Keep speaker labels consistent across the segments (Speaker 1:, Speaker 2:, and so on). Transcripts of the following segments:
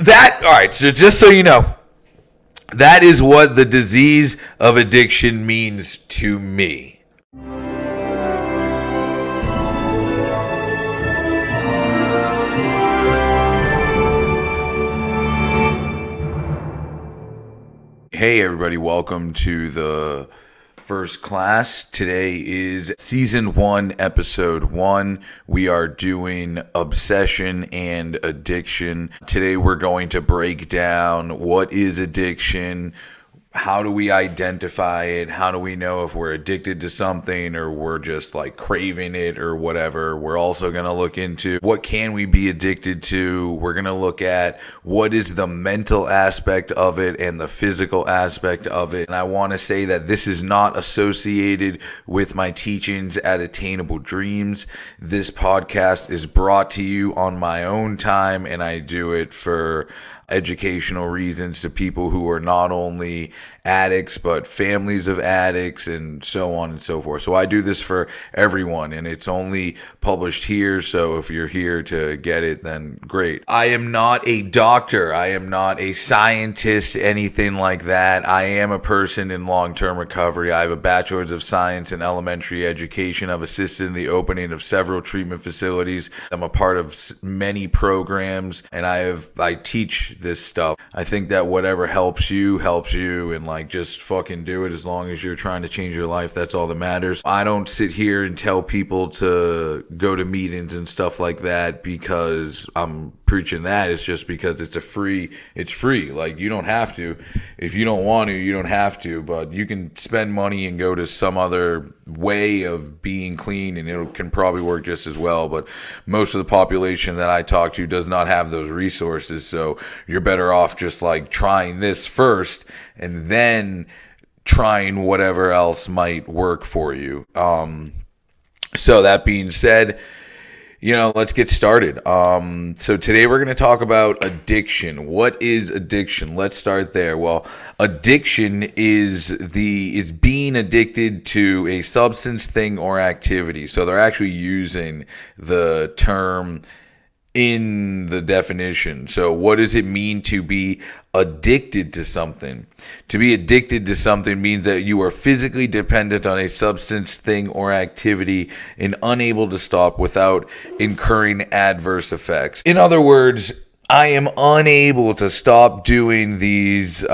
Speaker 1: All right, so just so you know, that is what the disease of addiction means to me. Hey everybody, welcome to the first class. Today is season 1, episode 1. We are doing obsession and addiction. Today we're going to break down what is addiction, how do we identify it, how do we know if we're addicted to something or we're just like craving it or whatever. We're also going to look into what can we be addicted to. We're going to look at what is the mental aspect of it and the physical aspect of it. And I want to say that this is not associated with my teachings at Attainable Dreams. This podcast is brought to you on my own time, and I do it for educational reasons to people who are not only addicts but families of addicts and so on and so forth. So I do this for everyone, and it's only published here, so if you're here to get it, then great. I am not a doctor, I am not a scientist, anything like that. I am a person in long-term recovery. I have a bachelor's of science in elementary education. I've assisted in the opening of several treatment facilities. I'm a part of many programs, and I teach this stuff. I think that whatever helps you, and like just fucking do it. As long as you're trying to change your life, that's all that matters. I don't sit here and tell people to go to meetings and stuff like that because I'm preaching that. It's just because it's free. Like, you don't have to. If you don't want to, you don't have to, but you can spend money and go to some other way of being clean, and it can probably work just as well. But most of the population that I talk to does not have those resources, so you're better off just like trying this first and then trying whatever else might work for you. So that being said, let's get started. So today we're going to talk about addiction. What is addiction? Let's start there. Well, addiction is being addicted to a substance, thing, or activity. So they're actually using the term in the definition. So what does it mean to be addicted to something? To be addicted to something means that you are physically dependent on a substance, thing, or activity and unable to stop without incurring adverse effects. In other words, I am unable to stop doing this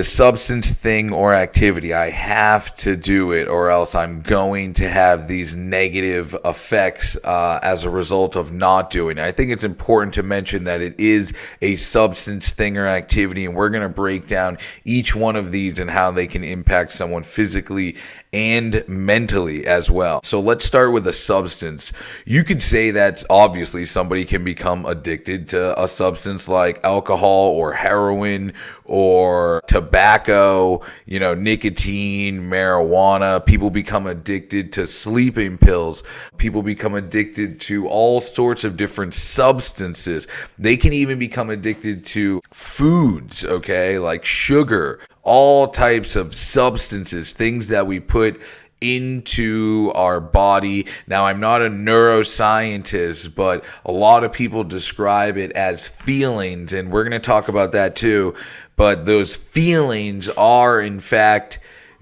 Speaker 1: substance, thing, or activity. I have to do it, or else I'm going to have these negative effects as a result of not doing it. I think it's important to mention that it is a substance, thing, or activity, and we're going to break down each one of these and how they can impact someone physically and mentally as well. So let's start with a substance. You could say that obviously somebody can become addicted to a substance like alcohol or heroin or tobacco, nicotine, marijuana. People become addicted to sleeping pills. People become addicted to all sorts of different substances. They can even become addicted to foods, okay, like sugar, all types of substances, things that we put into our body. Now, I'm not a neuroscientist, but a lot of people describe it as feelings, and we're going to talk about that too. But those feelings are, in fact,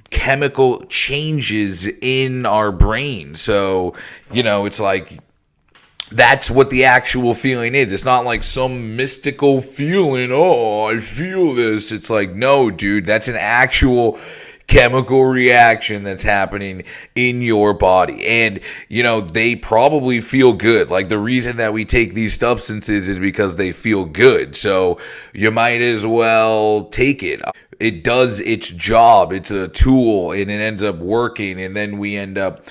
Speaker 1: chemical changes in our brain. So, it's like, that's what the actual feeling is. It's not like some mystical feeling. Oh, I feel this. It's like, no, dude, that's an actual chemical reaction that's happening in your body. And, they probably feel good. Like, the reason that we take these substances is because they feel good. So you might as well take it. It does its job. It's a tool, and it ends up working. And then we end up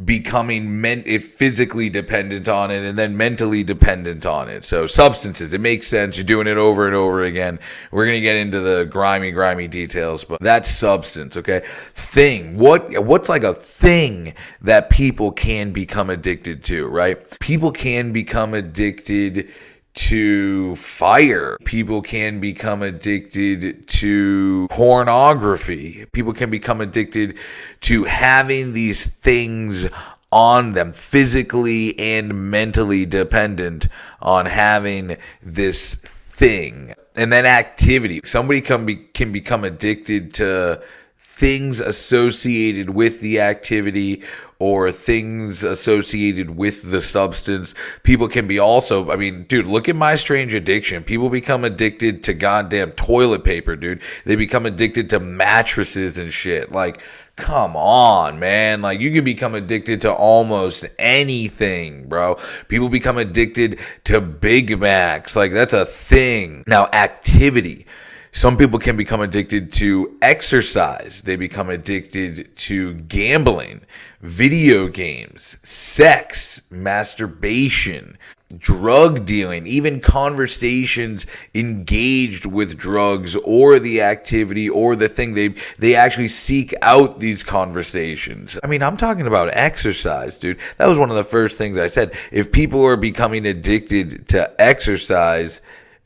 Speaker 1: becoming physically dependent on it and then mentally dependent on it. So substances, it makes sense. You're doing it over and over again. We're going to get into the grimy details, but that's substance, okay? Thing. What's like a thing that people can become addicted to, right? People can become addicted to fire. People can become addicted to pornography. People can become addicted to having these things on them, physically and mentally dependent on having this thing. And then activity. Somebody can become addicted to things associated with the activity or things associated with the substance. People can be also, I mean, dude, look at My Strange Addiction. People become addicted to goddamn toilet paper, dude. They become addicted to mattresses and shit. Like, come on, man. Like, you can become addicted to almost anything, bro. People become addicted to Big Macs. Like, that's a thing. Now, activity. Some people can become addicted to exercise. They become addicted to gambling, video games, sex, masturbation, drug dealing, even conversations engaged with drugs or the activity or the thing. They actually seek out these conversations. I mean, I'm talking about exercise, dude. That was one of the first things I said. If people are becoming addicted to exercise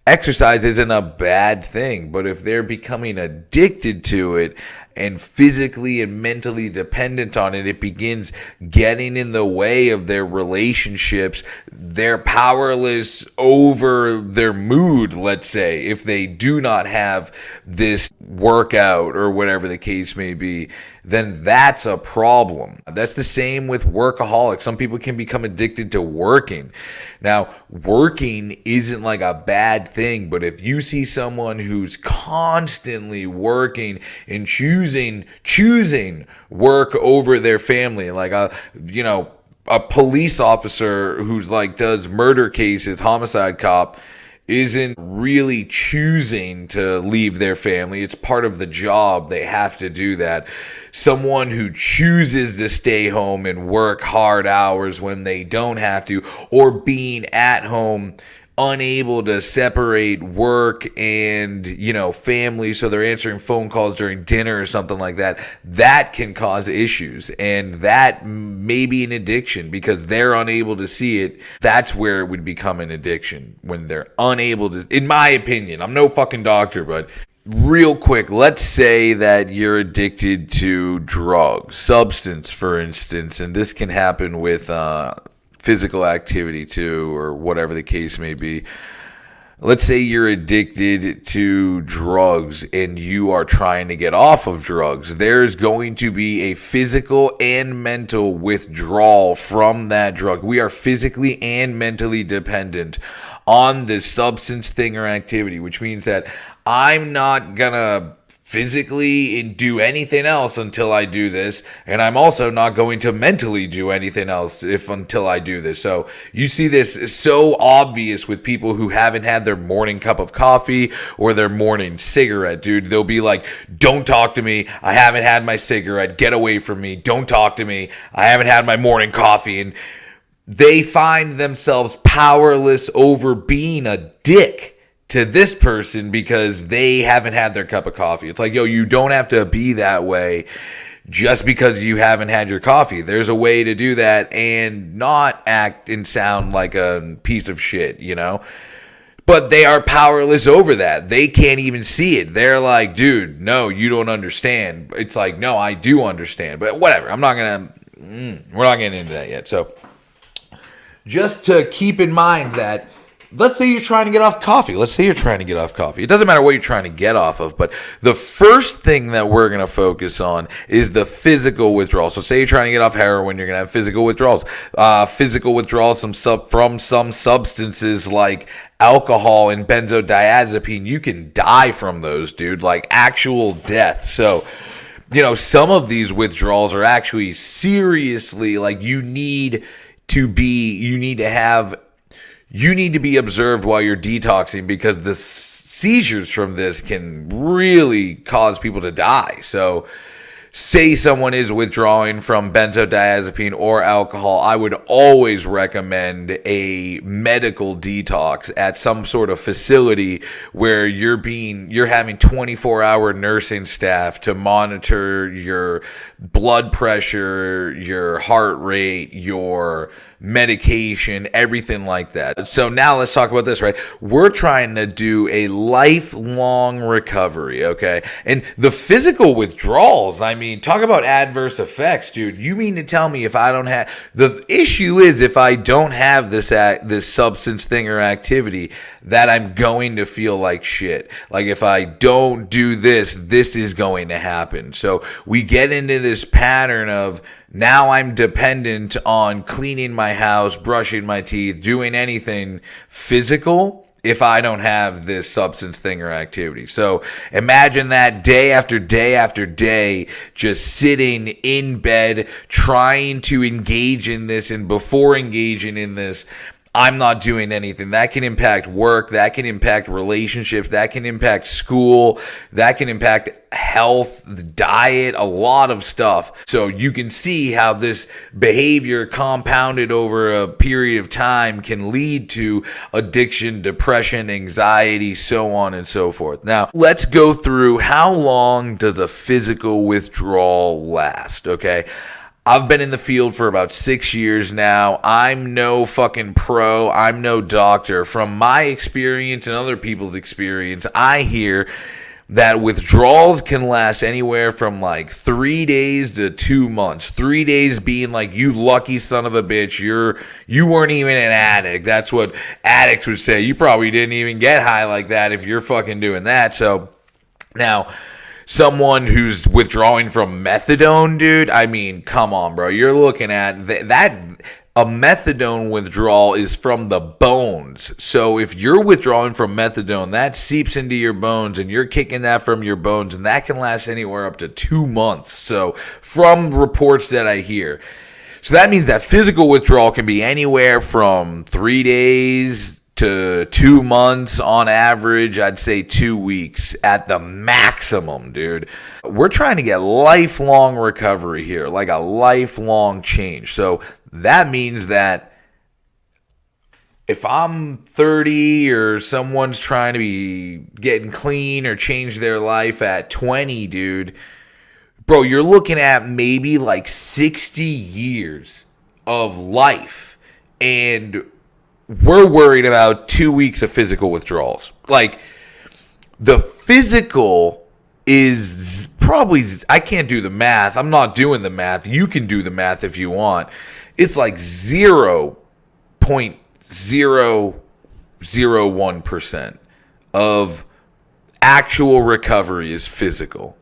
Speaker 1: isn't a bad thing, but if they're becoming addicted to it and physically and mentally dependent on it, it begins getting in the way of their relationships. They're powerless over their mood, let's say, if they do not have this workout or whatever the case may be, then that's a problem. That's the same with workaholics. Some people can become addicted to working. Now, working isn't like a bad thing, but if you see someone who's constantly working and choosing work over their family, like a police officer who's like does murder cases, homicide cop, isn't really choosing to leave their family. It's part of the job. They have to do that. Someone who chooses to stay home and work hard hours when they don't have to, or being at home unable to separate work and, family, so they're answering phone calls during dinner or something like that, that can cause issues. And that may be an addiction because they're unable to see it. That's where it would become an addiction, when they're unable to, in my opinion. I'm no fucking doctor, but real quick, let's say that you're addicted to drugs, substance, for instance, and this can happen with physical activity too, or whatever the case may be. Let's say you're addicted to drugs and you are trying to get off of drugs. There's going to be a physical and mental withdrawal from that drug. We are physically and mentally dependent on this substance thing or activity, which means that I'm not gonna physically do anything else until I do this, and I'm also not going to mentally do anything else until I do this. So you see this so obvious with people who haven't had their morning cup of coffee or their morning cigarette, dude. They'll be like, don't talk to me, I haven't had my cigarette, get away from me, don't talk to me, I haven't had my morning coffee. And they find themselves powerless over being a dick to this person because they haven't had their cup of coffee. It's like, yo, you don't have to be that way just because you haven't had your coffee. There's a way to do that and not act and sound like a piece of shit, But they are powerless over that. They can't even see it. They're like, dude, no, you don't understand. It's like, no, I do understand. But whatever, we're not getting into that yet. So just to keep in mind that, let's say you're trying to get off coffee. It doesn't matter what you're trying to get off of, but the first thing that we're going to focus on is the physical withdrawal. So say you're trying to get off heroin, you're going to have physical withdrawals. Physical withdrawals from some substances like alcohol and benzodiazepine. You can die from those, dude, like actual death. So, some of these withdrawals are actually seriously, like, you need to be observed while you're detoxing, because the seizures from this can really cause people to die. So say someone is withdrawing from benzodiazepine or alcohol, I would always recommend a medical detox at some sort of facility where you're having 24-hour nursing staff to monitor your blood pressure, your heart rate, your medication, everything like that. So now let's talk about this, right? We're trying to do a lifelong recovery, okay? And the physical withdrawals, I mean, talk about adverse effects, dude. You mean to tell me if I don't have... The issue is if I don't have this substance thing or activity, that I'm going to feel like shit. Like if I don't do this, this is going to happen. So we get into this pattern of now I'm dependent on cleaning my house, brushing my teeth, doing anything physical if I don't have this substance thing or activity. So imagine that day after day after day, just sitting in bed, trying to engage in this, and before engaging in this, I'm not doing anything. That can impact work, that can impact relationships, that can impact school, that can impact health, the diet, a lot of stuff. So you can see how this behavior compounded over a period of time can lead to addiction, depression, anxiety, so on and so forth. Now, let's go through how long does a physical withdrawal last, okay? I've been in the field for about 6 years now. I'm no fucking pro. I'm no doctor. From my experience and other people's experience, I hear that withdrawals can last anywhere from like 3 days to 2 months. 3 days being like, you lucky son of a bitch, you weren't even an addict. That's what addicts would say. You probably didn't even get high like that if you're fucking doing that. So now, someone who's withdrawing from methadone, dude, I mean, come on, bro. You're looking at that. A methadone withdrawal is from the bones. So if you're withdrawing from methadone, that seeps into your bones and you're kicking that from your bones, and that can last anywhere up to 2 months. So from reports that I hear. So that means that physical withdrawal can be anywhere from 3 days to 2 months on average. I'd say 2 weeks at the maximum, dude. We're trying to get lifelong recovery here, like a lifelong change. So that means that if I'm 30 or someone's trying to be getting clean or change their life at 20, dude, bro, you're looking at maybe like 60 years of life, and we're worried about 2 weeks of physical withdrawals. Like, the physical is probably, I can't do the math. I'm not doing the math. You can do the math if you want. It's like 0.001% of actual recovery is physical.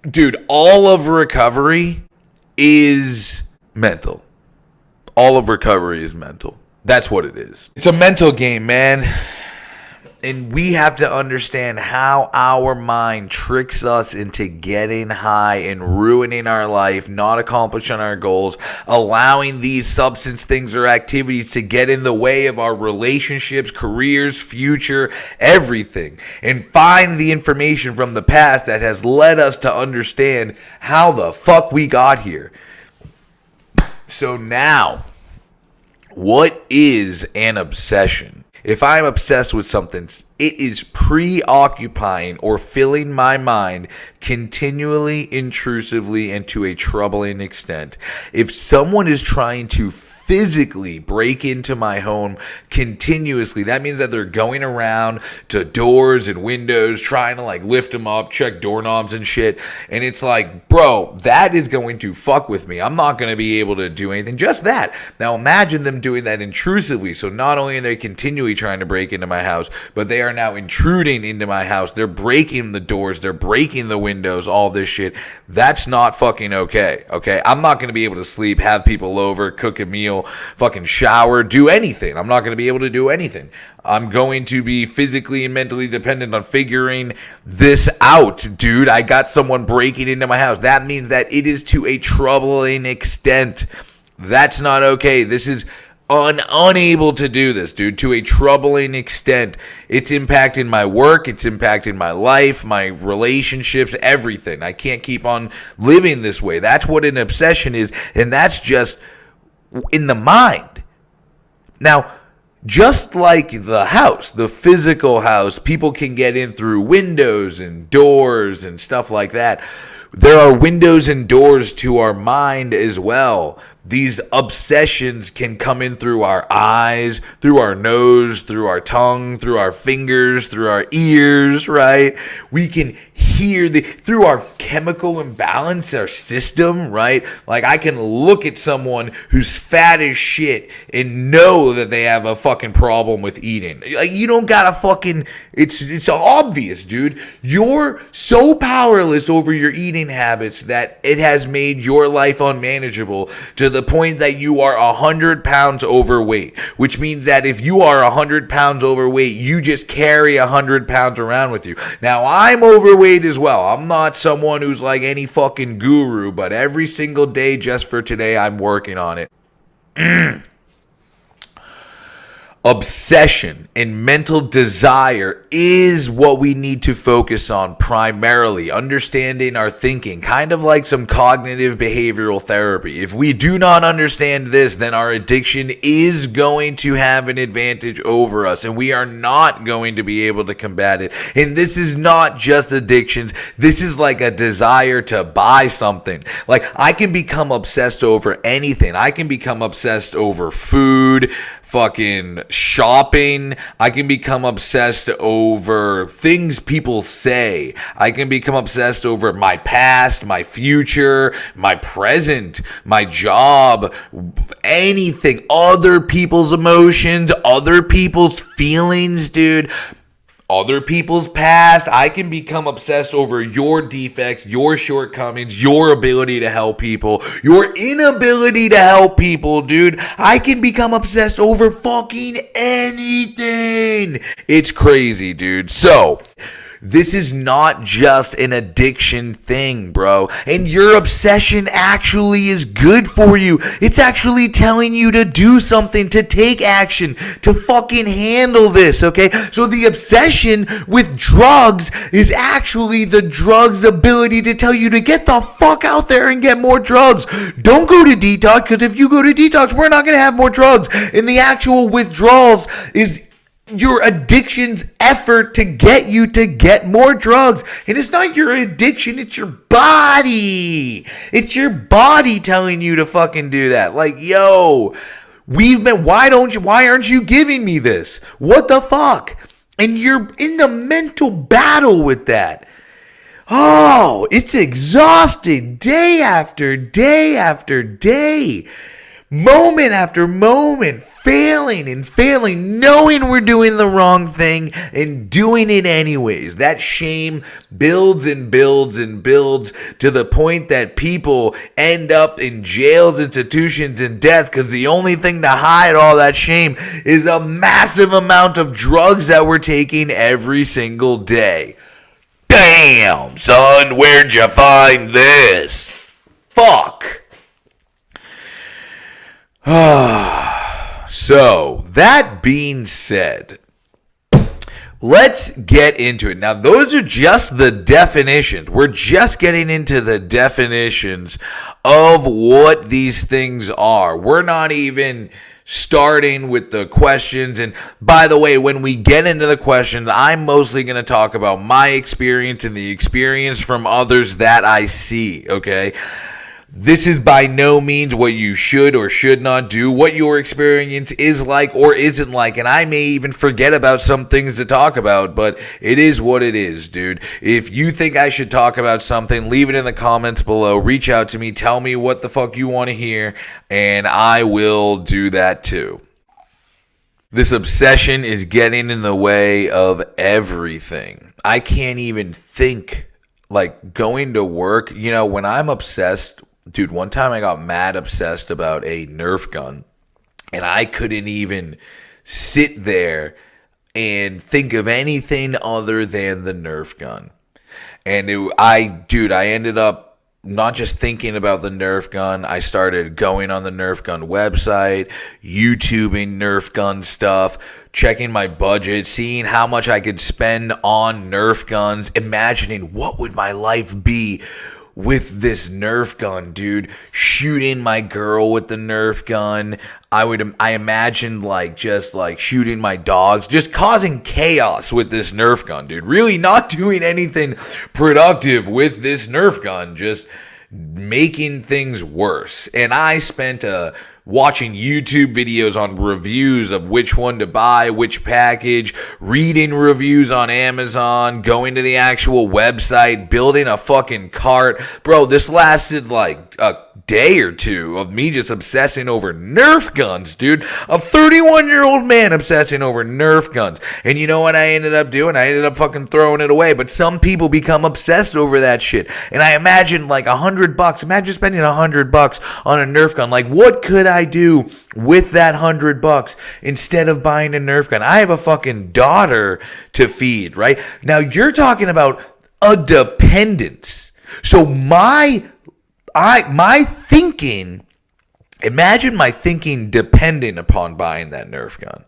Speaker 1: Dude, all of recovery is mental. All of recovery is mental. That's what it is. It's a mental game, man. And we have to understand how our mind tricks us into getting high and ruining our life, not accomplishing our goals, allowing these substance things or activities to get in the way of our relationships, careers, future, everything. And find the information from the past that has led us to understand how the fuck we got here. So now, what is an obsession? If I'm obsessed with something, it is preoccupying or filling my mind continually, intrusively, and to a troubling extent. If someone is trying to physically break into my home continuously, that means that they're going around to doors and windows trying to like lift them up, check doorknobs and shit, and it's like, bro, that is going to fuck with me. I'm not going to be able to do anything. Just that. Now imagine them doing that intrusively. So not only are they continually trying to break into my house, but they are now intruding into my house. They're breaking the doors, they're breaking the windows, all this shit. That's not fucking okay. I'm not going to be able to sleep, have people over, cook a meal, fucking shower, do anything. I'm not going to be able to do anything. I'm going to be physically and mentally dependent on figuring this out, dude. I got someone breaking into my house. That means that it is to a troubling extent. That's not okay. This is unable to do this, dude, to a troubling extent. It's impacting my work. It's impacting my life, my relationships, everything. I can't keep on living this way. That's what an obsession is, and that's just in the mind. Now, just like the house, the physical house, people can get in through windows and doors and stuff like that. There are windows and doors to our mind as well. these obsessions can come in through our eyes, through our nose, through our tongue, through our fingers, through our ears, right? We can hear through our chemical imbalance, our system, right? Like I can look at someone who's fat as shit and know that they have a fucking problem with eating. Like you don't gotta fucking, it's obvious, dude. You're so powerless over your eating habits that it has made your life unmanageable to the point that you are 100 pounds overweight, which means that if you are 100 pounds overweight, you just carry 100 pounds around with you. Now, I'm overweight as well. I'm not someone who's like any fucking guru, but every single day just for today, I'm working on it. Obsession and mental desire is what we need to focus on primarily. Understanding our thinking, kind of like some cognitive behavioral therapy. If we do not understand this, then our addiction is going to have an advantage over us, and we are not going to be able to combat it. And this is not just addictions. This is like a desire to buy something. Like I can become obsessed over anything. I can become obsessed over food, fucking shopping. I can become obsessed over things people say. I can become obsessed over my past, my future, my present, my job, anything, other people's emotions, other people's feelings, dude. Other people's past. I can become obsessed over your defects, your shortcomings, your ability to help people, your inability to help people, dude. I can become obsessed over fucking anything. It's crazy, dude. So, this is not just an addiction thing, bro. And your obsession actually is good for you. It's actually telling you to do something, to take action, to fucking handle this, okay? So the obsession with drugs is actually the drug's ability to tell you to get the fuck out there and get more drugs. Don't go to detox, because if you go to detox, we're not going to have more drugs. And the actual withdrawals is your addiction's effort to get you to get more drugs. And it's not your addiction, it's your body. It's your body telling you to fucking do that. Like, yo, why aren't you giving me this? What the fuck? And you're in the mental battle with that. Oh, it's exhausting day after day after day. Moment after moment, failing, knowing we're doing the wrong thing and doing it anyways. That shame builds and builds and builds to the point that people end up in jails, institutions, and death because the only thing to hide all that shame is a massive amount of drugs that we're taking every single day. Damn, son, where'd you find this? Fuck. So, that being said, let's get into it. Now, those are just the definitions. We're just getting into the definitions of what these things are. We're not even starting with the questions. And by the way, when we get into the questions, I'm mostly going to talk about my experience and the experience from others that I see, okay? This is by no means what you should or should not do, what your experience is like or isn't like, and I may even forget about some things to talk about, but it is what it is, dude. If you think I should talk about something, leave it in the comments below, reach out to me, tell me what the fuck you want to hear, and I will do that too. This obsession is getting in the way of everything. I can't even think, like, going to work, you know, when I'm obsessed. Dude, one time I got mad obsessed about a Nerf gun, and I couldn't even sit there and think of anything other than the Nerf gun. And I ended up not just thinking about the Nerf gun. I started going on the Nerf gun website, YouTubing Nerf gun stuff, checking my budget, seeing how much I could spend on Nerf guns, imagining what would my life be with this Nerf gun, dude. Shooting my girl with the Nerf gun. I imagined just shooting my dogs, just causing chaos with this Nerf gun, dude. Really not doing anything productive with this Nerf gun. Just making things worse. And I spent watching YouTube videos on reviews of which one to buy, which package, reading reviews on Amazon, going to the actual website, building a fucking cart. Bro, this lasted like a day or two of me just obsessing over Nerf guns, dude. A 31-year-old man obsessing over Nerf guns. And you know what I ended up doing? I ended up fucking throwing it away. But some people become obsessed over that shit. And I imagine like $100. Imagine spending $100 on a Nerf gun. Like, what could I do with that $100 instead of buying a Nerf gun? I have a fucking daughter to feed, right? Now you're talking about a dependence. So my thinking, imagine my thinking depending upon buying that Nerf gun.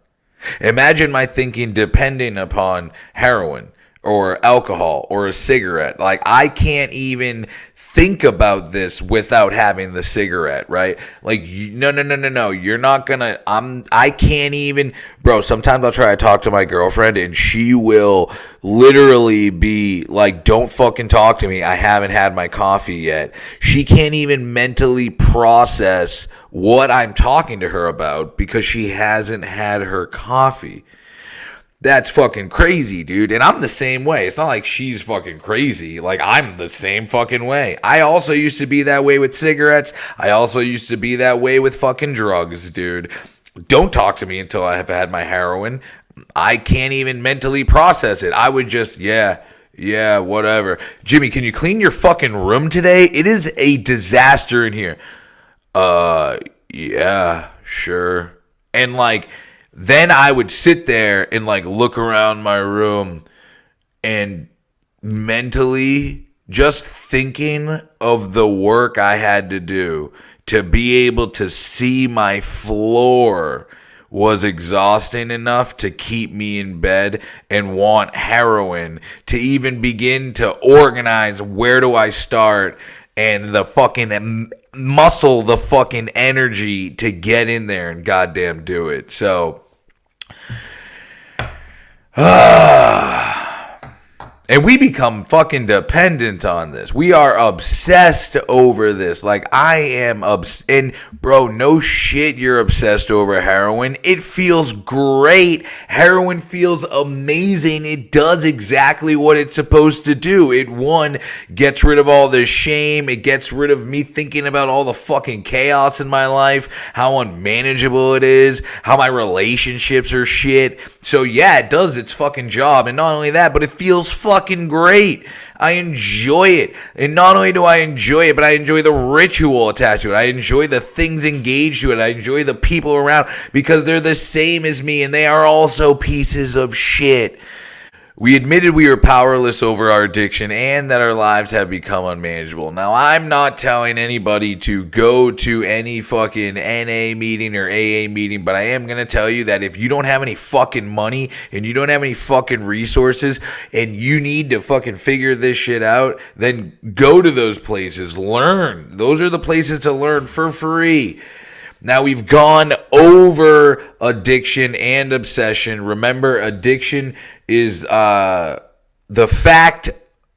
Speaker 1: Imagine my thinking depending upon heroin or alcohol or a cigarette. Like, I can't even think about this without having the cigarette, right? Like, no. You're not gonna, I can't even, bro, sometimes I'll try to talk to my girlfriend and she will literally be like, don't fucking talk to me. I haven't had my coffee yet. She can't even mentally process what I'm talking to her about because she hasn't had her coffee. That's fucking crazy, dude. And I'm the same way. It's not like she's fucking crazy. Like, I'm the same fucking way. I also used to be that way with cigarettes. I also used to be that way with fucking drugs, dude. Don't talk to me until I have had my heroin. I can't even mentally process it. I would just, yeah, whatever. Jimmy, can you clean your fucking room today? It is a disaster in here. Yeah, sure. And like, then I would sit there and like look around my room and mentally just thinking of the work I had to do to be able to see my floor was exhausting enough to keep me in bed and want heroin to even begin to organize where do I start and the fucking muscle, the fucking energy to get in there and goddamn do it. So, and we become fucking dependent on this. We are obsessed over this. Like, I am and bro, no shit, you're obsessed over heroin. It feels great. Heroin feels amazing. It does exactly what it's supposed to do. It, one, gets rid of all the shame. It gets rid of me thinking about all the fucking chaos in my life, how unmanageable it is, how my relationships are shit. So yeah, it does its fucking job. And not only that, but it feels fucking great. I enjoy it. And not only do I enjoy it, but I enjoy the ritual attached to it. I enjoy the things engaged to it. I enjoy the people around because they're the same as me and they are also pieces of shit. We admitted we were powerless over our addiction and that our lives have become unmanageable. Now, I'm not telling anybody to go to any fucking NA meeting or AA meeting, but I am going to tell you that if you don't have any fucking money and you don't have any fucking resources and you need to fucking figure this shit out, then go to those places. Learn. Those are the places to learn for free. Now, we've gone over addiction and obsession. Remember, addiction is the fact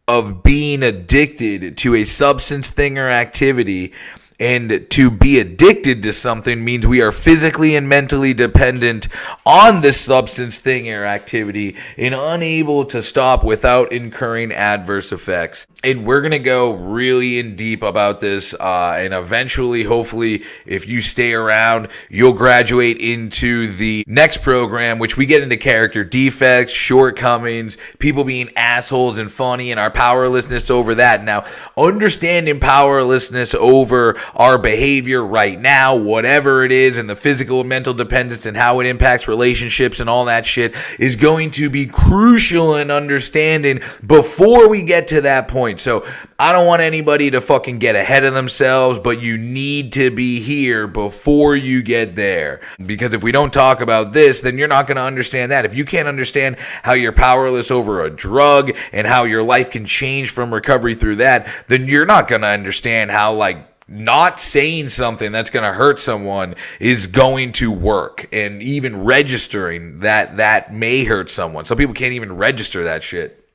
Speaker 1: of being addicted to a substance, thing, or activity. And to be addicted to something means we are physically and mentally dependent on this substance, thing, or activity and unable to stop without incurring adverse effects. And we're going to go really in deep about this. And eventually, hopefully, if you stay around, you'll graduate into the next program, which we get into character defects, shortcomings, people being assholes and funny, and our powerlessness over that. Now, understanding powerlessness over our behavior right now, whatever it is, and the physical and mental dependence and how it impacts relationships and all that shit is going to be crucial in understanding before we get to that point. So I don't want anybody to fucking get ahead of themselves, but you need to be here before you get there. Because if we don't talk about this, then you're not going to understand that. If you can't understand how you're powerless over a drug and how your life can change from recovery through that, then you're not going to understand how, like, not saying something that's going to hurt someone is going to work, and even registering that may hurt someone. Some people can't even register that shit.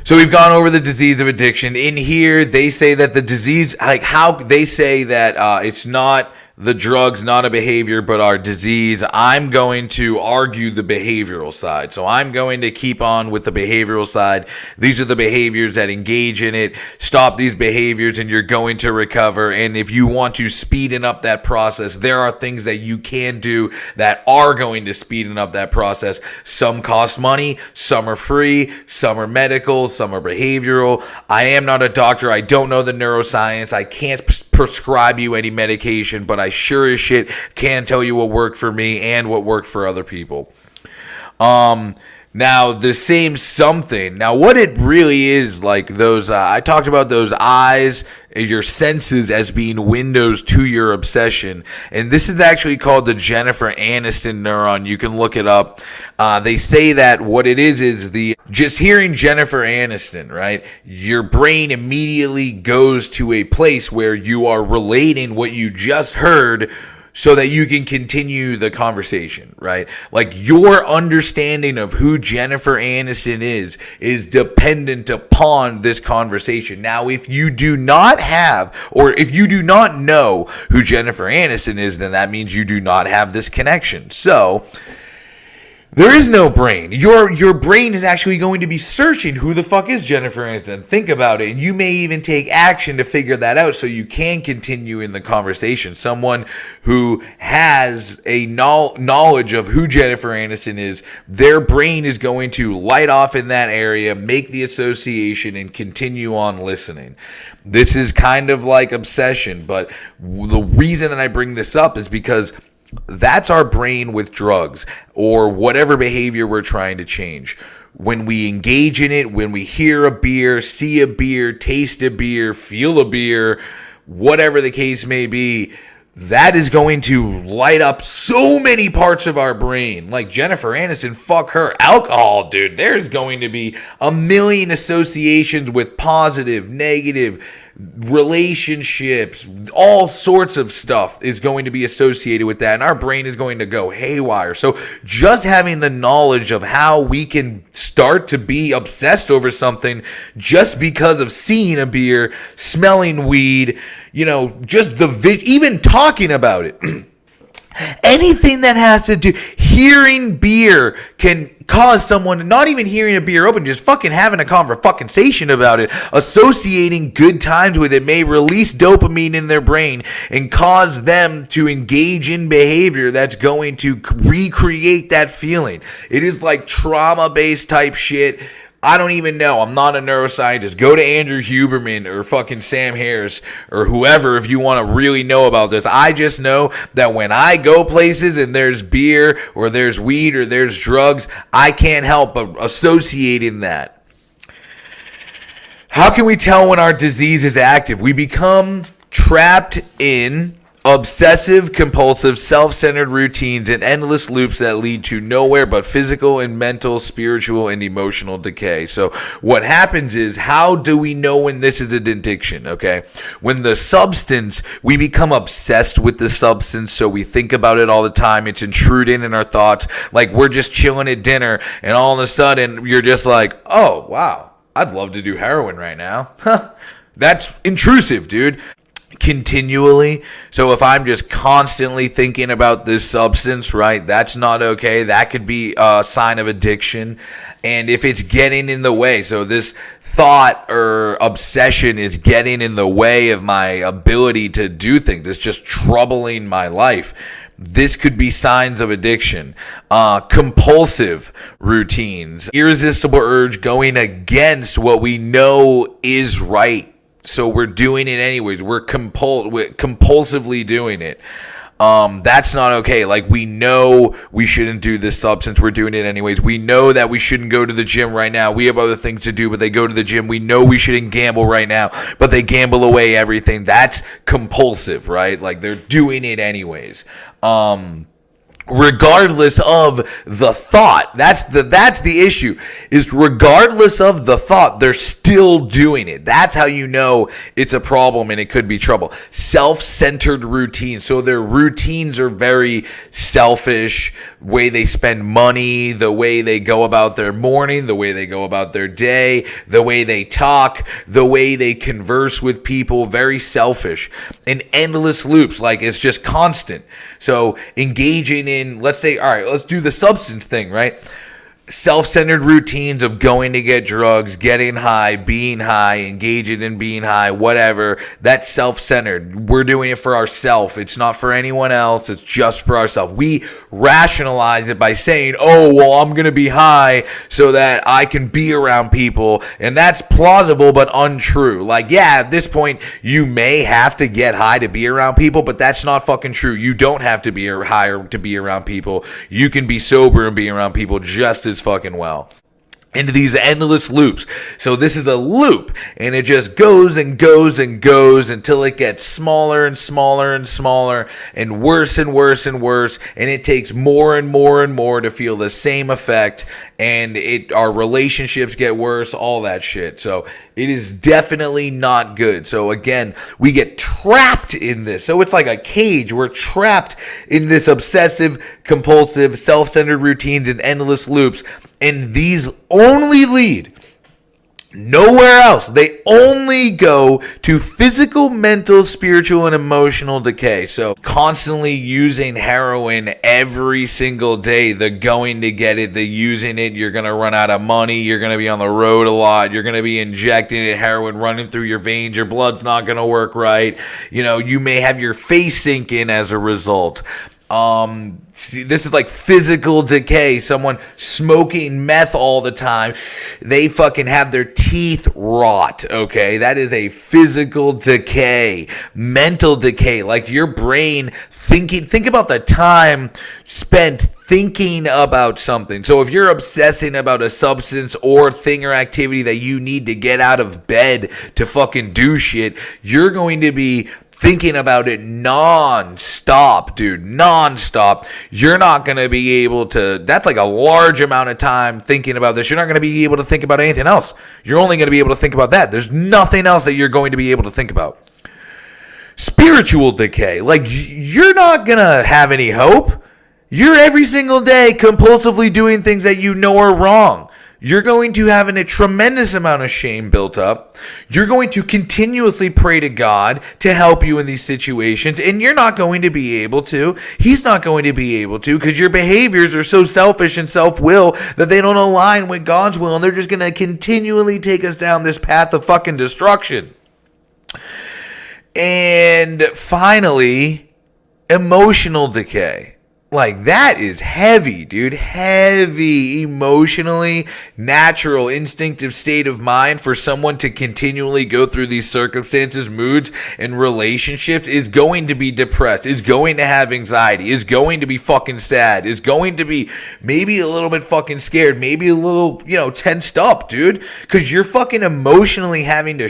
Speaker 1: So we've gone over the disease of addiction. In here, they say that the disease, like how they say that it's not the drugs, not a behavior, but our disease. I'm going to argue the behavioral side. So I'm going to keep on with the behavioral side. These are the behaviors that engage in it. Stop these behaviors and you're going to recover. And if you want to speeden up that process, there are things that you can do that are going to speeden up that process. Some cost money, some are free, some are medical, some are behavioral. I am not a doctor. I don't know the neuroscience. I can't prescribe you any medication, but I sure as shit can tell you what worked for me and what worked for other people. Now the same something. Now what it really is, like those, I talked about those eyes, your senses as being windows to your obsession. And this is actually called the Jennifer Aniston neuron. You can look it up. They say that what it is the, just hearing Jennifer Aniston, right? Your brain immediately goes to a place where you are relating what you just heard so that you can continue the conversation, right? Like your understanding of who Jennifer Aniston is dependent upon this conversation. Now, if you do not have, or if you do not know who Jennifer Aniston is, then that means you do not have this connection. So there is no brain. Your brain is actually going to be searching who the fuck is Jennifer Aniston. Think about it. And you may even take action to figure that out so you can continue in the conversation. Someone who has a knowledge of who Jennifer Aniston is, their brain is going to light off in that area, make the association, and continue on listening. This is kind of like obsession, but the reason that I bring this up is because that's our brain with drugs or whatever behavior we're trying to change. When we engage in it, when we hear a beer, see a beer, taste a beer, feel a beer, whatever the case may be, that is going to light up so many parts of our brain. Like Jennifer Aniston, fuck her. Alcohol, dude. There's going to be a million associations with positive, negative, relationships, all sorts of stuff is going to be associated with that, and our brain is going to go haywire. So just having the knowledge of how we can start to be obsessed over something just because of seeing a beer, smelling weed, just even talking about it. Anything that has to do, hearing beer can cause someone, not even hearing a beer open, just fucking having a conversation about it, associating good times with it may release dopamine in their brain and cause them to engage in behavior that's going to recreate that feeling. It is like trauma-based type shit. I don't even know. I'm not a neuroscientist. Go to Andrew Huberman or fucking Sam Harris or whoever if you want to really know about this. I just know that when I go places and there's beer or there's weed or there's drugs, I can't help but associating that. How can we tell when our disease is active? We become trapped in obsessive, compulsive, self-centered routines and endless loops that lead to nowhere but physical and mental, spiritual, and emotional decay. So what happens is, how do we know when this is an addiction, okay? When the substance, we become obsessed with the substance, so we think about it all the time. It's intruding in our thoughts. Like we're just chilling at dinner, and all of a sudden, you're just like, oh, wow, I'd love to do heroin right now. That's intrusive, dude. Continually. So if I'm just constantly thinking about this substance, right, that's not okay. That could be a sign of addiction. And if it's getting in the way, so this thought or obsession is getting in the way of my ability to do things, it's just troubling my life, this could be signs of addiction. Compulsive routines, irresistible urge going against what we know is right. So we're doing it anyways. We're compulsively doing it. That's not okay. Like we know we shouldn't do this substance. We're doing it anyways. We know that we shouldn't go to the gym right now. We have other things to do, but they go to the gym. We know we shouldn't gamble right now, but they gamble away everything. That's compulsive, right? Like they're doing it anyways. regardless of the thought. That's the issue, is regardless of the thought, they're still doing it. That's how you know it's a problem and it could be trouble. Self-centered routines. So their routines are very selfish, way they spend money, the way they go about their morning, the way they go about their day, the way they talk, the way they converse with people, very selfish. And endless loops, like it's just constant. So engaging in, let's say, all right, let's do the substance thing, right? Self-centered routines of going to get drugs, getting high, being high, engaging in being high, whatever. That's self-centered. We're doing it for ourselves. It's not for anyone else. It's just for ourselves. We rationalize it by saying, oh, well, I'm going to be high so that I can be around people. And that's plausible but untrue. Like, yeah, at this point, you may have to get high to be around people, but that's not fucking true. You don't have to be high to be around people. You can be sober and be around people just as fucking well. Into these endless loops. So this is a loop, and it just goes and goes and goes until it gets smaller and smaller and smaller and worse and worse and worse, and it takes more and more and more to feel the same effect, and our relationships get worse, all that shit. So it is definitely not good. So again, we get trapped in this. So it's like a cage. We're trapped in this obsessive, compulsive, self-centered routines and endless loops. And these only lead nowhere else. They only go to physical, mental, spiritual, and emotional decay. So constantly using heroin every single day, the going to get it, the using it, you're going to run out of money, you're going to be on the road a lot, you're going to be injecting it, heroin running through your veins, your blood's not going to work right. You know, you may have your face sink in as a result. This is like physical decay. Someone smoking meth all the time, they fucking have their teeth rot, okay? That is a physical decay. Mental decay, like your brain think about the time spent thinking about something. So if you're obsessing about a substance or thing or activity that you need to get out of bed to fucking do shit, you're going to be thinking about it non-stop, dude, non-stop. You're not going to be able to, that's like a large amount of time thinking about this. You're not going to be able to think about anything else. You're only going to be able to think about that. There's nothing else that you're going to be able to think about. Spiritual decay, like you're not going to have any hope. You're every single day compulsively doing things that you know are wrong. You're going to have a tremendous amount of shame built up. You're going to continuously pray to God to help you in these situations, and you're not going to be able to. He's not going to be able to, because your behaviors are so selfish and self-will that they don't align with God's will, and they're just going to continually take us down this path of fucking destruction. And finally, emotional decay. Like, that is heavy, dude. Heavy, emotionally, natural, instinctive state of mind for someone to continually go through these circumstances, moods, and relationships is going to be depressed, is going to have anxiety, is going to be fucking sad, is going to be maybe a little bit fucking scared, maybe a little, tensed up, dude. Because you're fucking emotionally having to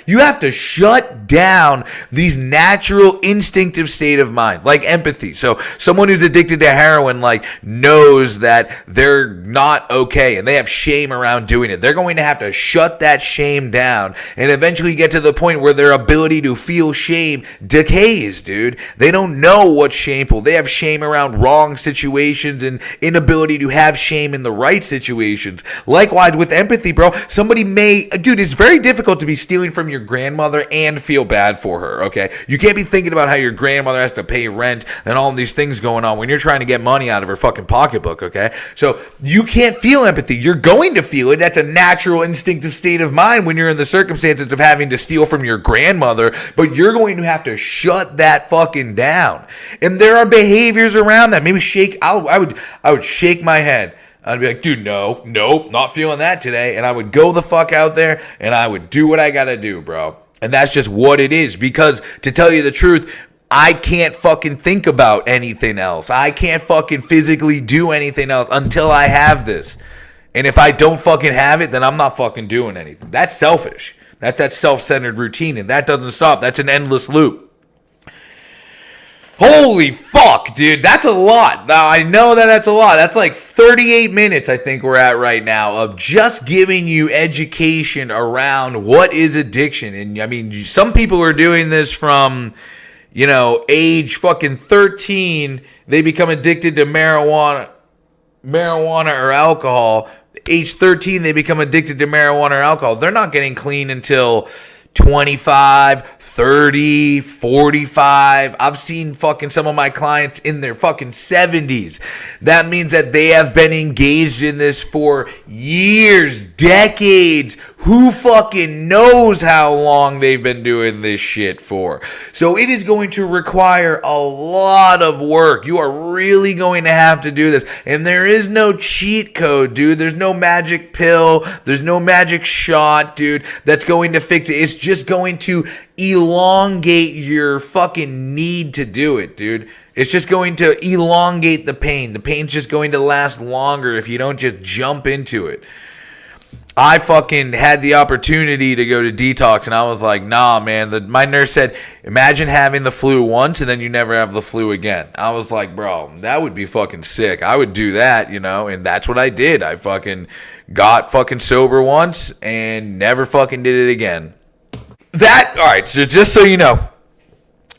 Speaker 1: you have to shut down these natural, instinctive state of mind, like empathy. So someone who's addicted to heroin knows that they're not okay and they have shame around doing it. They're going to have to shut that shame down and eventually get to the point where their ability to feel shame decays, dude. They don't know what's shameful. They have shame around wrong situations and inability to have shame in the right situations. Likewise with empathy, bro. It's very difficult to be stealing from your grandmother and feel bad for her, okay? You can't be thinking about how your grandmother has to pay rent and all these things going on when you're trying to get money out of her fucking pocketbook, okay? So you can't feel empathy. You're going to feel it. That's a natural, instinctive state of mind when you're in the circumstances of having to steal from your grandmother, but you're going to have to shut that fucking down. And there are behaviors around that. Maybe I would shake my head. I'd be like, dude, nope, not feeling that today. And I would go the fuck out there and I would do what I gotta do, bro. And that's just what it is. Because to tell you the truth, I can't fucking think about anything else. I can't fucking physically do anything else until I have this. And if I don't fucking have it, then I'm not fucking doing anything. That's selfish. That's that self-centered routine, and that doesn't stop. That's an endless loop. Holy fuck, dude. That's a lot. Now, I know that that's a lot. That's like 38 minutes, I think we're at right now, of just giving you education around what is addiction. And I mean, some people are doing this from, age fucking 13. They become addicted to marijuana or alcohol. Age 13, they become addicted to marijuana or alcohol. They're not getting clean until 25, 30, 45. I've seen fucking some of my clients in their fucking 70s. That means that they have been engaged in this for years, decades. Who fucking knows how long they've been doing this shit for? So it is going to require a lot of work. You are really going to have to do this. And there is no cheat code, dude. There's no magic pill. There's no magic shot, dude, that's going to fix it. It's just going to elongate your fucking need to do it, dude. It's just going to elongate the pain. The pain's just going to last longer if you don't just jump into it. I fucking had the opportunity to go to detox, and I was like, nah, man. My nurse said, imagine having the flu once and then you never have the flu again. I was like, bro, that would be fucking sick. I would do that, and that's what I did. I fucking got fucking sober once and never fucking did it again. Alright, so just so you know,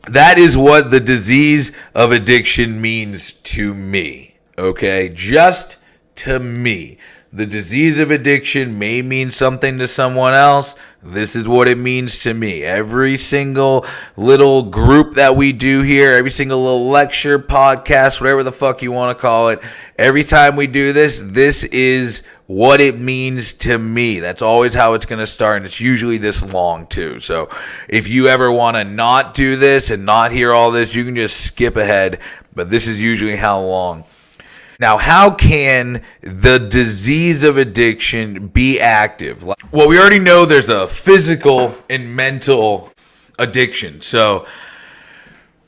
Speaker 1: that is what the disease of addiction means to me, okay? Just to me. The disease of addiction may mean something to someone else. This is what it means to me. Every single little group that we do here, every single little lecture, podcast, whatever the fuck you want to call it, every time we do this, this is what it means to me. That's always how it's going to start, and it's usually this long too. So if you ever want to not do this and not hear all this, you can just skip ahead, but this is usually how long. Now, how can the disease of addiction be active? Well, we already know there's a physical and mental addiction. So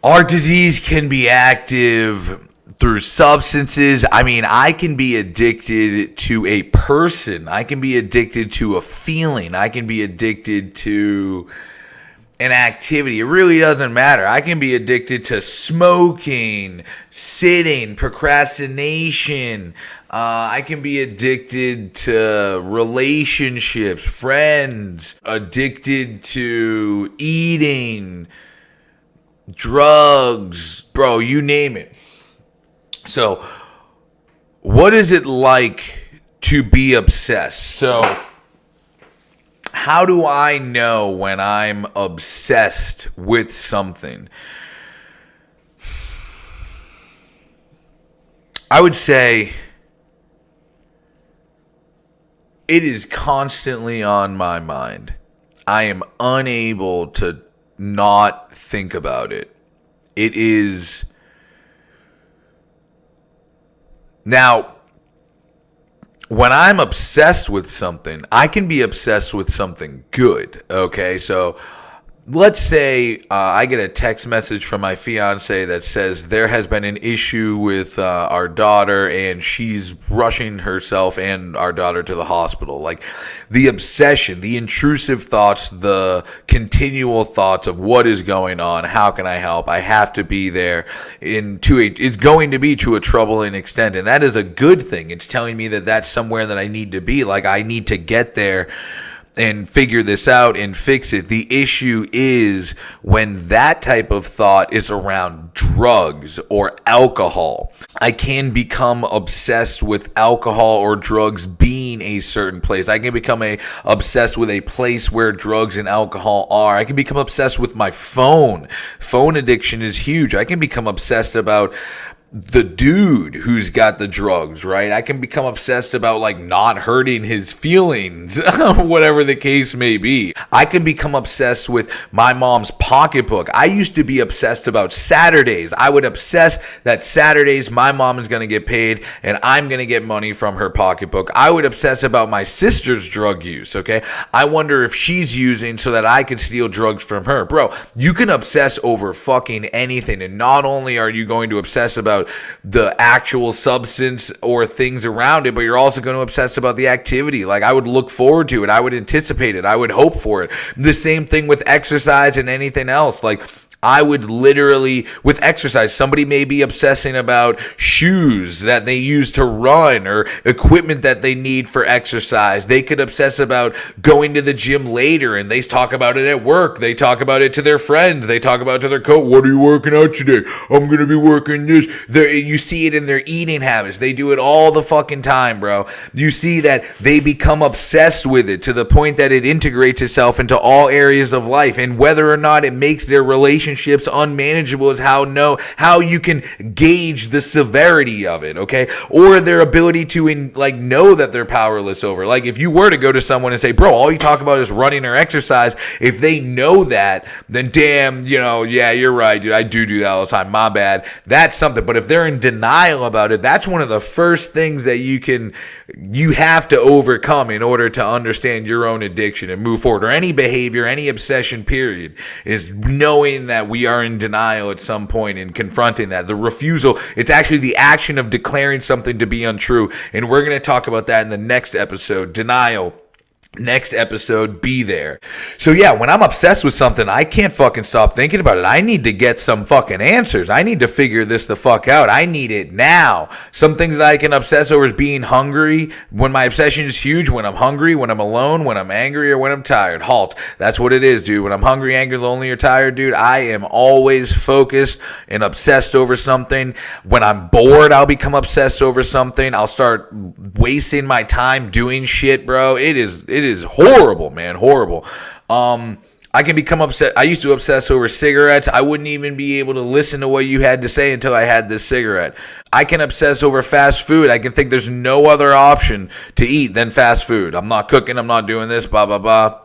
Speaker 1: our disease can be active through substances. I mean, I can be addicted to a person. I can be addicted to a feeling. I can be addicted to an activity. It really doesn't matter. I can be addicted to smoking, sitting, procrastination. I can be addicted to relationships, friends, addicted to eating, drugs, bro, you name it. So, what is it like to be obsessed? So, how do I know when I'm obsessed with something? I would say it is constantly on my mind. I am unable to not think about it. It is... Now, when I'm obsessed with something, I can be obsessed with something good, okay? So let's say I get a text message from my fiance that says there has been an issue with our daughter and she's rushing herself and our daughter to the hospital. Like the obsession, the intrusive thoughts, the continual thoughts of what is going on, how can I help, I have to be there, it's going to be to a troubling extent. And that is a good thing. It's telling me that that's somewhere that I need to be. Like I need to get there and figure this out and fix it. The issue is when that type of thought is around drugs or alcohol. I can become obsessed with alcohol or drugs being a certain place. I can become obsessed with a place where drugs and alcohol are. I can become obsessed with my phone. Phone addiction is huge. I can become obsessed about the dude who's got the drugs, right? I can become obsessed about like not hurting his feelings, whatever the case may be. I can become obsessed with my mom's pocketbook. I used to be obsessed about Saturdays. I would obsess that Saturdays my mom is going to get paid and I'm going to get money from her pocketbook. I would obsess about my sister's drug use, okay? I wonder if she's using so that I could steal drugs from her. Bro, you can obsess over fucking anything, and not only are you going to obsess about the actual substance or things around it, but you're also going to obsess about the activity. Like I would look forward to it. I would anticipate it. I would hope for it. The same thing with exercise and anything else. Like I would literally, with exercise, somebody may be obsessing about shoes that they use to run or equipment that they need for exercise. They could obsess about going to the gym later, and they talk about it at work. They talk about it to their friends. They talk about it to their coach. What are you working out today? I'm going to be working this. You see it in their eating habits. They do it all the fucking time, bro. You see that they become obsessed with it to the point that it integrates itself into all areas of life, and whether or not it makes their relationships unmanageable is how you can gauge the severity of it, okay? Or their ability to know that they're powerless over. Like, if you were to go to someone and say, bro, all you talk about is running or exercise, if they know that, then damn, yeah, you're right, dude, I do that all the time, my bad. That's something. But if they're in denial about it, that's one of the first things that you have to overcome in order to understand your own addiction and move forward, or any behavior, any obsession, period, is knowing that we are in denial at some point and confronting that. The refusal, it's actually the action of declaring something to be untrue. And we're going to talk about that in the next episode, denial. Next episode, be there. So yeah, when I'm obsessed with something, I can't fucking stop thinking about it. I need to get some fucking answers. I need to figure this the fuck out. I need it now. Some things that I can obsess over is being hungry. When my obsession is huge, when I'm hungry, when I'm alone, when I'm angry, or when I'm tired. Halt. That's what it is, dude. When I'm hungry, angry, lonely, or tired, dude, I am always focused and obsessed over something. When I'm bored, I'll become obsessed over something. I'll start wasting my time doing shit, bro. It is horrible, man. Horrible. I can become upset. I used to obsess over cigarettes. I wouldn't even be able to listen to what you had to say until I had this cigarette. I can obsess over fast food. I can think there's no other option to eat than fast food. I'm not cooking. I'm not doing this, blah, blah, blah.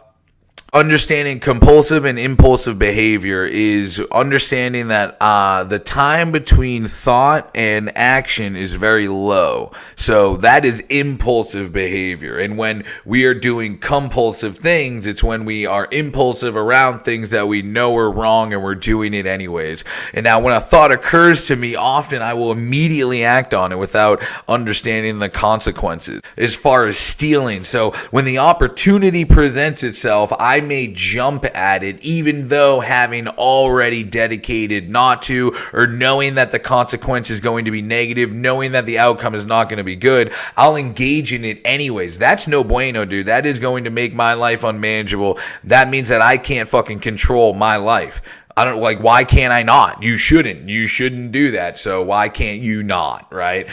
Speaker 1: Understanding compulsive and impulsive behavior is understanding that the time between thought and action is very low. So that is impulsive behavior. And when we are doing compulsive things, it's when we are impulsive around things that we know are wrong and we're doing it anyways. And now when a thought occurs to me, often I will immediately act on it without understanding the consequences. As far as stealing, so when the opportunity presents itself, I may jump at it, even though having already dedicated not to, or knowing that the consequence is going to be negative, knowing that the outcome is not going to be good, I'll engage in it anyways. That's no bueno, dude. That is going to make my life unmanageable. That means that I can't fucking control my life. Why can't I not? You shouldn't do that. So why can't you not, right?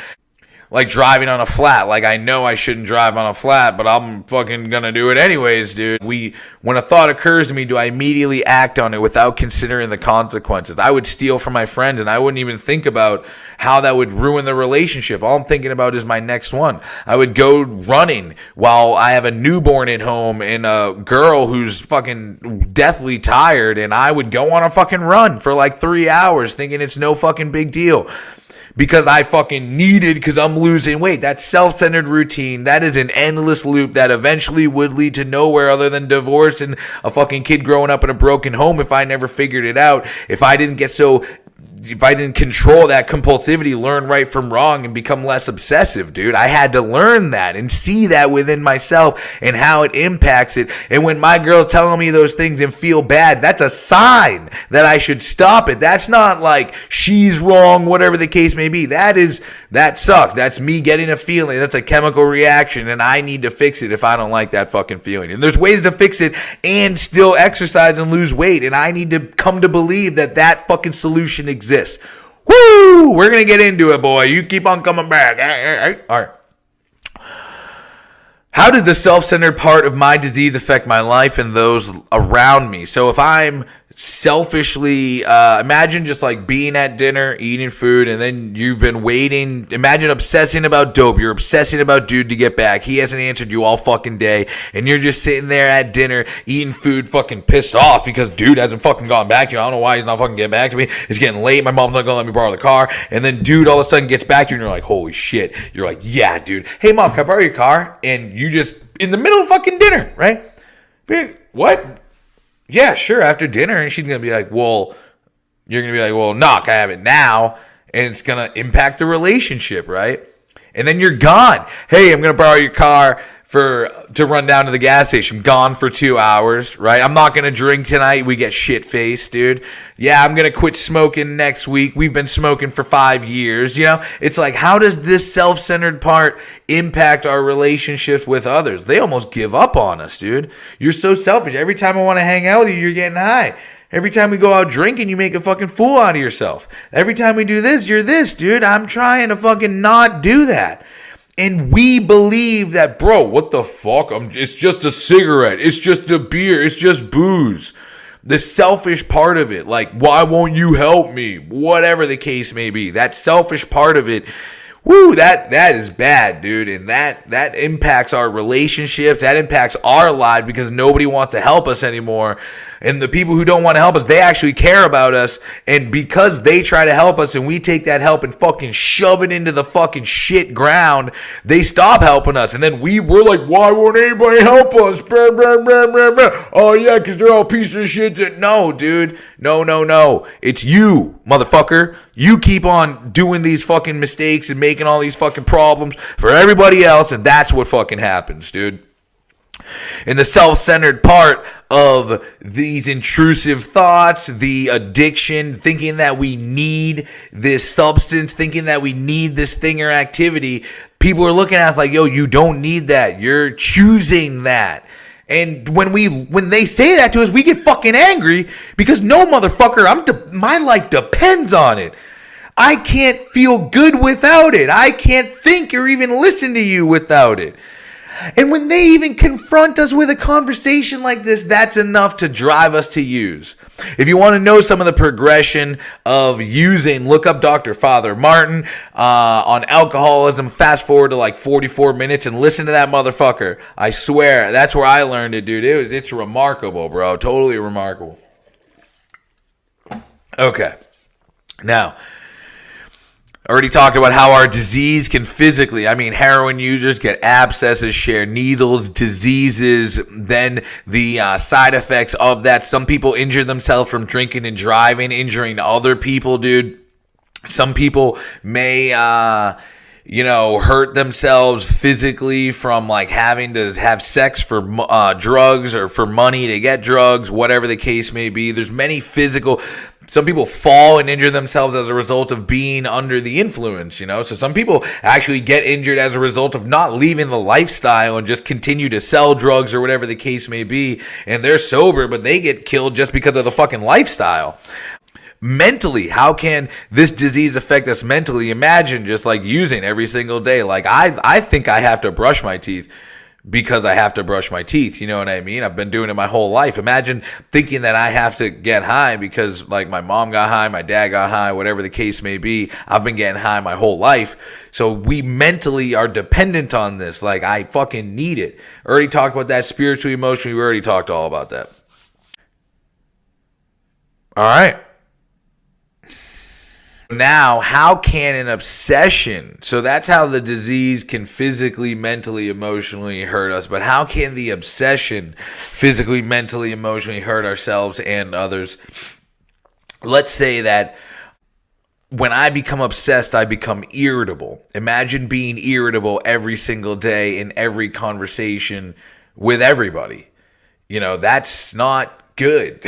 Speaker 1: Like driving on a flat. Like, I know I shouldn't drive on a flat, but I'm fucking gonna do it anyways, dude. When a thought occurs to me, do I immediately act on it without considering the consequences? I would steal from my friend, and I wouldn't even think about how that would ruin the relationship. All I'm thinking about is my next one. I would go running while I have a newborn at home and a girl who's fucking deathly tired, and I would go on a fucking run for like 3 hours thinking it's no fucking big deal. Because I fucking needed, because I'm losing weight. That self-centered routine, that is an endless loop that eventually would lead to nowhere other than divorce and a fucking kid growing up in a broken home if I never figured it out. If I didn't control that compulsivity, learn right from wrong, and become less obsessive, dude. I had to learn that and see that within myself and how it impacts it. And when my girl's telling me those things and feel bad, that's a sign that I should stop it. That's not like she's wrong, whatever the case may be. That sucks. That's me getting a feeling. That's a chemical reaction, and I need to fix it if I don't like that fucking feeling. And there's ways to fix it and still exercise and lose weight, and I need to come to believe that fucking solution exists. Woo! We're going to get into it, boy. You keep on coming back. All right. How did the self-centered part of my disease affect my life and those around me? So if I'm selfishly, imagine just like being at dinner, eating food, and then you've been waiting. Imagine obsessing about dope. You're obsessing about dude to get back. He hasn't answered you all fucking day, and you're just sitting there at dinner, eating food, fucking pissed off because dude hasn't fucking gotten back to you. I don't know why he's not fucking getting back to me. It's getting late. My mom's not gonna let me borrow the car. And then dude all of a sudden gets back to you, and you're like, holy shit. You're like, yeah, dude. Hey, mom, can I borrow your car? And you just, in the middle of fucking dinner, right? What? Yeah, sure, after dinner. And she's going to be like, well, you're going to be like, well, no, can I have it now? And it's going to impact the relationship, right? And then you're gone. Hey, I'm going to borrow your car. to run down to the gas station. Gone for 2 hours, right? I'm not going to drink tonight. We get shit-faced, dude. Yeah, I'm going to quit smoking next week. We've been smoking for 5 years. You know, it's like, how does this self-centered part impact our relationships with others? They almost give up on us, dude. You're so selfish. Every time I want to hang out with you, you're getting high. Every time we go out drinking, you make a fucking fool out of yourself. Every time we do this, you're this, dude. I'm trying to fucking not do that. And we believe that, bro, what the fuck? It's just a cigarette. It's just a beer. It's just booze. The selfish part of it, like, why won't you help me? Whatever the case may be. That selfish part of it, woo, that is bad, dude. And that impacts our relationships. That impacts our lives because nobody wants to help us anymore. And the people who don't want to help us, they actually care about us. And because they try to help us and we take that help and fucking shove it into the fucking shit ground, they stop helping us. And then we're like, why won't anybody help us? Blah, blah, blah, blah, blah. Oh, yeah, because they're all pieces of shit. No, dude. No. It's you, motherfucker. You keep on doing these fucking mistakes and making all these fucking problems for everybody else. And that's what fucking happens, dude. And the self-centered part of these intrusive thoughts, the addiction, thinking that we need this substance, thinking that we need this thing or activity, people are looking at us like, yo, you don't need that. You're choosing that. And when they say that to us, we get fucking angry because no, motherfucker, my life depends on it. I can't feel good without it. I can't think or even listen to you without it. And when they even confront us with a conversation like this, that's enough to drive us to use. If you want to know some of the progression of using, look up Dr. Father Martin on alcoholism. Fast forward to like 44 minutes and listen to that motherfucker. I swear, that's where I learned it, dude. It's remarkable, bro. Totally remarkable. Okay. Now, I already talked about how our disease can physically, heroin users get abscesses, share needles, diseases, then the side effects of that. Some people injure themselves from drinking and driving, injuring other people, dude. Some people may, hurt themselves physically from like having to have sex for drugs or for money to get drugs, whatever the case may be. There's many physical. Some people fall and injure themselves as a result of being under the influence, So some people actually get injured as a result of not leaving the lifestyle and just continue to sell drugs or whatever the case may be. And they're sober, but they get killed just because of the fucking lifestyle. Mentally, how can this disease affect us mentally? Imagine just like using every single day. Like I think I have to brush my teeth because I have to brush my teeth. You know what I mean? I've been doing it my whole life. Imagine thinking that I have to get high because like my mom got high, my dad got high, whatever the case may be. I've been getting high my whole life. So we mentally are dependent on this. Like I fucking need it. Already talked about that spiritually, emotionally. We already talked all about that. All right. Now, how can an obsession, so that's how the disease can physically, mentally, emotionally hurt us, but how can the obsession physically, mentally, emotionally hurt ourselves and others? Let's say that when I become obsessed, I become irritable. Imagine being irritable every single day in every conversation with everybody. That's not good.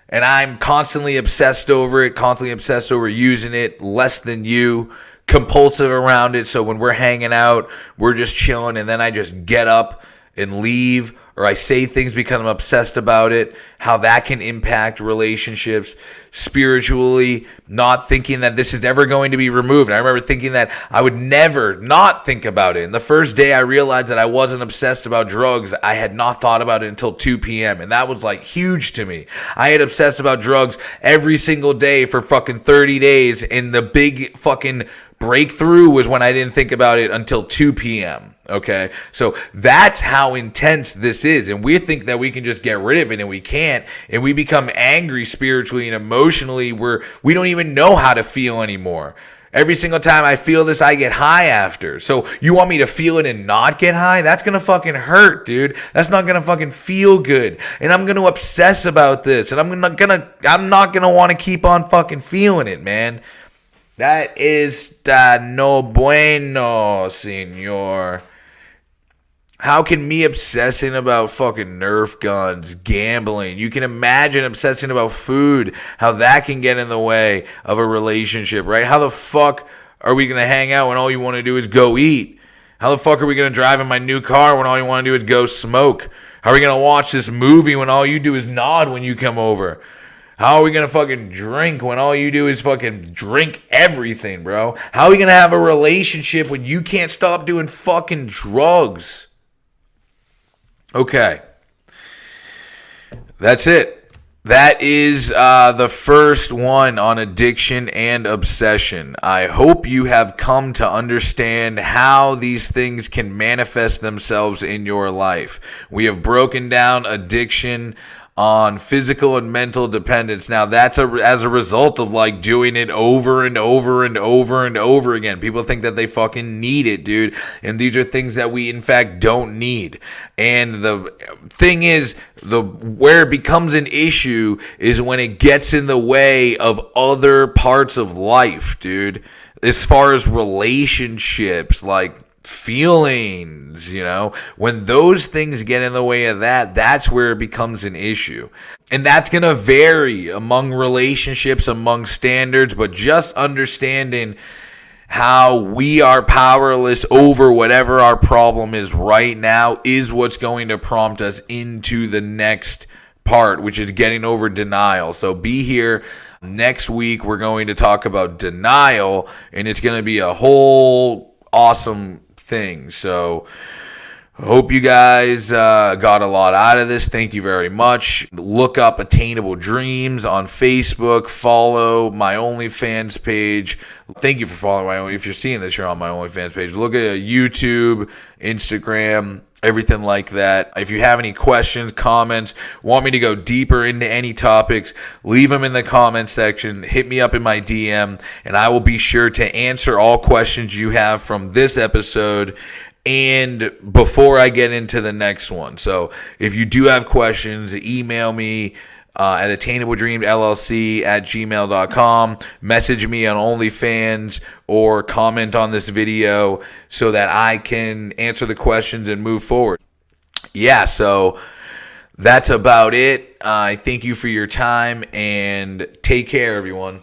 Speaker 1: And I'm constantly obsessed over it, constantly obsessed over using it, less than you, compulsive around it. So when we're hanging out, we're just chilling, and then I just get up and leave, or I say things because I'm obsessed about it, how that can impact relationships spiritually, not thinking that this is ever going to be removed. I remember thinking that I would never not think about it. And the first day I realized that I wasn't obsessed about drugs, I had not thought about it until 2 p.m. And that was like huge to me. I had obsessed about drugs every single day for fucking 30 days. And the big fucking breakthrough was when I didn't think about it until 2 p.m. Okay, so that's how intense this is, and we think that we can just get rid of it, and we can't, and we become angry spiritually and emotionally where we don't even know how to feel anymore. Every single time I feel this, I get high after. So you want me to feel it and not get high? That's gonna fucking hurt, dude. That's not gonna fucking feel good, and I'm gonna obsess about this, and I'm not gonna want to keep on fucking feeling it, man. That is no bueno, senor. How can me obsessing about fucking Nerf guns, gambling, you can imagine obsessing about food, how that can get in the way of a relationship, right? How the fuck are we going to hang out when all you want to do is go eat? How the fuck are we going to drive in my new car when all you want to do is go smoke? How are we going to watch this movie when all you do is nod when you come over? How are we going to fucking drink when all you do is fucking drink everything, bro? How are we going to have a relationship when you can't stop doing fucking drugs? Okay. That's it. That is the first one on addiction and obsession. I hope you have come to understand how these things can manifest themselves in your life. We have broken down addiction on physical and mental dependence. Now, that's as a result of like doing it over and over and over and over again. People think that they fucking need it, dude. And these are things that we in fact don't need. And the thing is, where it becomes an issue is when it gets in the way of other parts of life, dude. As far as relationships, like feelings, when those things get in the way of that, that's where it becomes an issue. And that's going to vary among relationships, among standards, but just understanding how we are powerless over whatever our problem is right now is what's going to prompt us into the next part, which is getting over denial. So be here. Next week, we're going to talk about denial, and it's going to be a whole awesome thing. So hope you guys got a lot out of this. Thank you very much. Look up Attainable Dreams on Facebook. Follow my OnlyFans page. Thank you for following my If you're seeing this, you're on my OnlyFans page. Look at YouTube, Instagram, everything like that. If you have any questions, comments, want me to go deeper into any topics, leave them in the comment section. Hit me up in my DM, and I will be sure to answer all questions you have from this episode and before I get into the next one. So if you do have questions, email me at attainabledreamsllc@gmail.com. Message me on OnlyFans or comment on this video so that I can answer the questions and move forward. Yeah, so that's about it. I thank you for your time and take care, everyone.